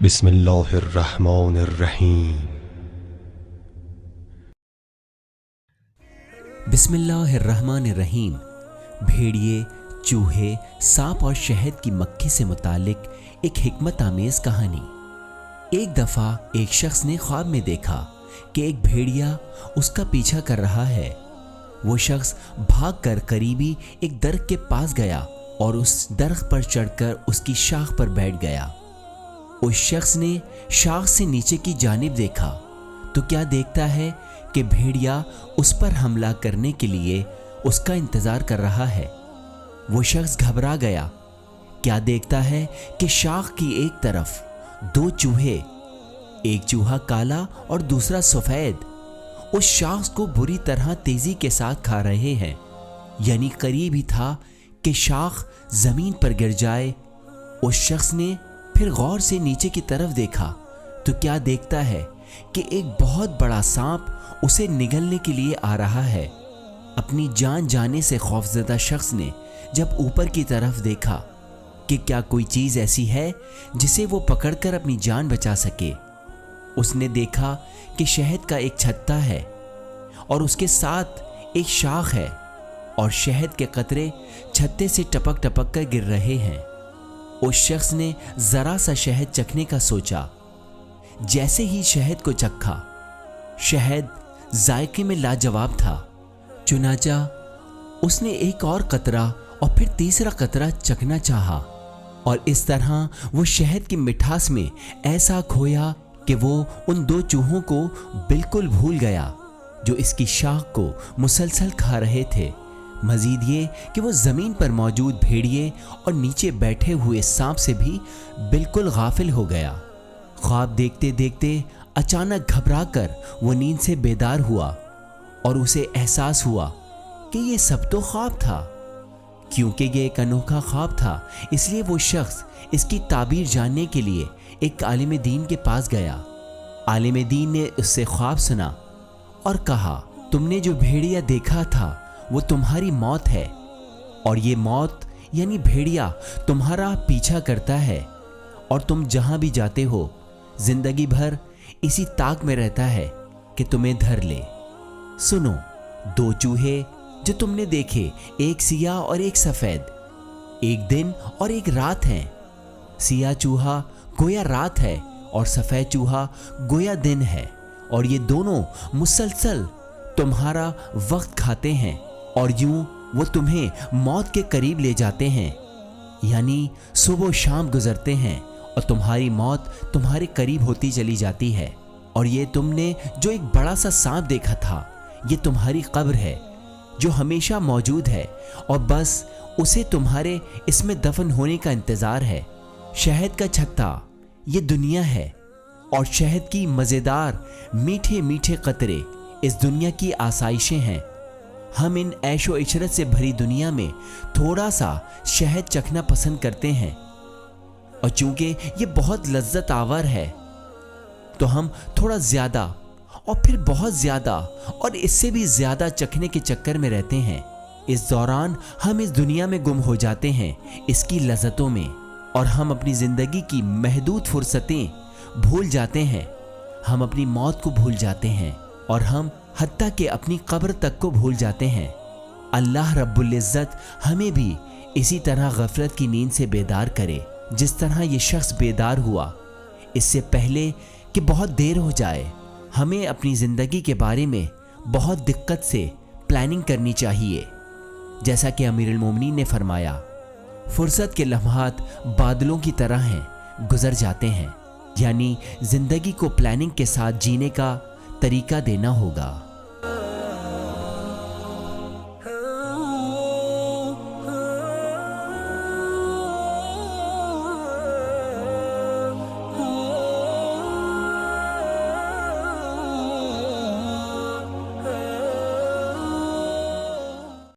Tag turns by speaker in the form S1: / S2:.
S1: بسم اللہ الرحمن الرحیم۔
S2: بسم اللہ الرحمن الرحیم۔ بھیڑیے، چوہے، سانپ اور شہد کی مکھی سے متعلق ایک حکمت آمیز کہانی۔ ایک دفعہ ایک شخص نے خواب میں دیکھا کہ ایک بھیڑیا اس کا پیچھا کر رہا ہے۔ وہ شخص بھاگ کر قریبی ایک درخت کے پاس گیا اور اس درخت پر چڑھ کر اس کی شاخ پر بیٹھ گیا۔ اس شخص نے شاخ سے نیچے کی جانب دیکھا تو کیا دیکھتا ہے کہ بھیڑیا اس پر حملہ کرنے کے لیے اس کا انتظار کر رہا ہے۔ وہ شخص گھبرا گیا۔ کیا دیکھتا ہے کہ شاخ کی ایک طرف دو چوہے، ایک چوہا کالا اور دوسرا سفید، اس شاخ کو بری طرح تیزی کے ساتھ کھا رہے ہیں، یعنی قریب ہی تھا کہ شاخ زمین پر گر جائے۔ اس شخص نے پھر غور سے نیچے کی طرف دیکھا تو کیا دیکھتا ہے کہ ایک بہت بڑا سانپ اسے نگلنے کے لیے آ رہا ہے۔ اپنی جان جانے سے خوفزدہ شخص نے جب اوپر کی طرف دیکھا کہ کیا کوئی چیز ایسی ہے جسے وہ پکڑ کر اپنی جان بچا سکے، اس نے دیکھا کہ شہد کا ایک چھتا ہے اور اس کے ساتھ ایک شاخ ہے اور شہد کے قطرے چھتے سے ٹپک ٹپک کر گر رہے ہیں۔ اس شخص نے ذرا سا شہد چکھنے کا سوچا۔ جیسے ہی شہد کو چکھا، شہد ذائقے میں لاجواب تھا۔ چنانچہ اس نے ایک اور قطرہ اور پھر تیسرا قطرہ چکھنا چاہا، اور اس طرح وہ شہد کی مٹھاس میں ایسا کھویا کہ وہ ان دو چوہوں کو بالکل بھول گیا جو اس کی شاخ کو مسلسل کھا رہے تھے۔ مزید یہ کہ وہ زمین پر موجود بھیڑیے اور نیچے بیٹھے ہوئے سانپ سے بھی بالکل غافل ہو گیا۔ خواب دیکھتے دیکھتے اچانک گھبرا کر وہ نیند سے بیدار ہوا اور اسے احساس ہوا کہ یہ سب تو خواب تھا۔ کیونکہ یہ ایک انوکھا خواب تھا، اس لیے وہ شخص اس کی تعبیر جاننے کے لیے ایک عالم دین کے پاس گیا۔ عالم دین نے اس سے خواب سنا اور کہا، تم نے جو بھیڑیا دیکھا تھا وہ تمہاری موت ہے، اور یہ موت یعنی بھیڑیا تمہارا پیچھا کرتا ہے، اور تم جہاں بھی جاتے ہو زندگی بھر اسی طاق میں رہتا ہے کہ تمہیں دھر لے۔ سنو، دو چوہے جو تم نے دیکھے، ایک سیاہ اور ایک سفید، ایک دن اور ایک رات ہیں۔ سیاہ چوہا گویا رات ہے اور سفید چوہا گویا دن ہے، اور یہ دونوں مسلسل تمہارا وقت کھاتے ہیں اور یوں وہ تمہیں موت کے قریب لے جاتے ہیں، یعنی صبح و شام گزرتے ہیں اور تمہاری موت تمہارے قریب ہوتی چلی جاتی ہے۔ اور یہ تم نے جو ایک بڑا سا سانپ دیکھا تھا، یہ تمہاری قبر ہے جو ہمیشہ موجود ہے، اور بس اسے تمہارے اس میں دفن ہونے کا انتظار ہے۔ شہد کا چھتا یہ دنیا ہے، اور شہد کی مزیدار میٹھے میٹھے قطرے اس دنیا کی آسائشیں ہیں۔ ہم ان عیش و عشرت سے بھری دنیا میں تھوڑا سا شہد چکھنا پسند کرتے ہیں، اور چونکہ یہ بہت لذت آور ہے تو ہم تھوڑا زیادہ اور پھر بہت زیادہ اور اس سے بھی زیادہ چکھنے کے چکر میں رہتے ہیں۔ اس دوران ہم اس دنیا میں گم ہو جاتے ہیں اس کی لذتوں میں، اور ہم اپنی زندگی کی محدود فرصتیں بھول جاتے ہیں، ہم اپنی موت کو بھول جاتے ہیں، اور ہم حتیٰ کہ اپنی قبر تک کو بھول جاتے ہیں۔ اللہ رب العزت ہمیں بھی اسی طرح غفلت کی نیند سے بیدار کرے جس طرح یہ شخص بیدار ہوا۔ اس سے پہلے کہ بہت دیر ہو جائے، ہمیں اپنی زندگی کے بارے میں بہت دقت سے پلاننگ کرنی چاہیے۔ جیسا کہ امیر المومنین نے فرمایا، فرصت کے لمحات بادلوں کی طرح ہیں، گزر جاتے ہیں، یعنی زندگی کو پلاننگ کے ساتھ جینے کا طریقہ دینا ہوگا۔